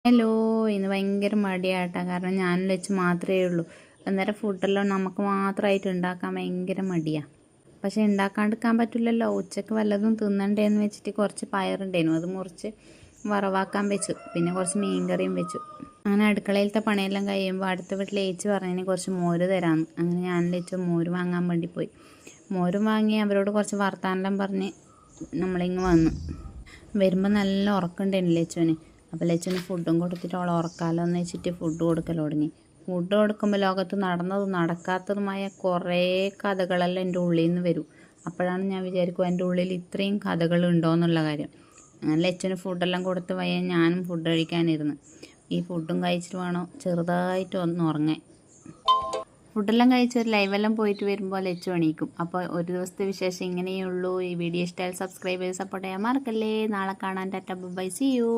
Hello, ഇന്ന് ഭയങ്കര മടിയാട്ടാ. കാരണം ഞാനും ലച്ചു മാത്രമേ ഉള്ളൂ. അന്നേരം ഫുഡെല്ലാം നമുക്ക് മാത്രമായിട്ട് ഉണ്ടാക്കാൻ ഭയങ്കര മടിയാണ്. പക്ഷെ ഉണ്ടാക്കാണ്ടിരിക്കാൻ പറ്റില്ലല്ലോ. ഉച്ചക്ക് വല്ലതും തിന്നണ്ടേന്ന് വെച്ചിട്ട് കുറച്ച് പയറുണ്ടായിരുന്നു, അത് മുറിച്ച് വറവാക്കാൻ വെച്ചു. പിന്നെ കുറച്ച് മീൻകറിയും വെച്ചു. അങ്ങനെ അടുക്കളയിലത്തെ പണിയെല്ലാം കഴിയുമ്പോൾ അടുത്ത വീട്ടിൽ ഏച്ചി പറഞ്ഞതിന് കുറച്ച് മോര് തരാമെന്ന്. അങ്ങനെ ഞാൻ ലച്ചു മോര് വാങ്ങാൻ വേണ്ടി പോയി. മോരും വാങ്ങി അവരോട് കുറച്ച് വർത്താനെല്ലാം പറഞ്ഞ് നമ്മളിങ്ങ് വന്നു. വരുമ്പോൾ നല്ല ഉറക്കമുണ്ടായിരുന്നു ലച്ചുവിന്. അപ്പോൾ ലച്ചുവിന് ഫുഡും കൊടുത്തിട്ട് അവളെ ഉറക്കാമല്ലോ എന്ന് വെച്ചിട്ട് ഫുഡ് കൊടുക്കൽ തുടങ്ങി. ഫുഡ് കൊടുക്കുമ്പോൾ ലോകത്ത് നടന്നതും നടക്കാത്തതുമായ കുറേ കഥകളെല്ലാം എൻ്റെ ഉള്ളിൽ നിന്ന് വരും. അപ്പോഴാണ് ഞാൻ വിചാരിക്കും എൻ്റെ ഉള്ളിൽ ഇത്രയും കഥകളുണ്ടോ എന്നുള്ള കാര്യം. അങ്ങനെ ലച്ചുവിന് ഫുഡെല്ലാം കൊടുത്ത് വയ്യ ഞാനും ഫുഡ് കഴിക്കാനിരുന്നു. ഈ ഫുഡും കഴിച്ചിട്ട് വേണം ചെറുതായിട്ട് ഒന്ന് ഉറങ്ങാൻ. ഫുഡെല്ലാം കഴിച്ച് ഒരു ലൈവെല്ലാം പോയിട്ട് വരുമ്പോൾ ലച്ചു എണീക്കും. അപ്പോൾ ഒരു ദിവസത്തെ വിശേഷം ഇങ്ങനെയുള്ളൂ. ഈ വീഡിയോ ഇഷ്ടമായാൽ സബ്സ്ക്രൈബ് ചെയ്ത് സപ്പോർട്ട് ചെയ്യാൻ മറക്കല്ലേ. നാളെ കാണാൻ. Tata bye, see U.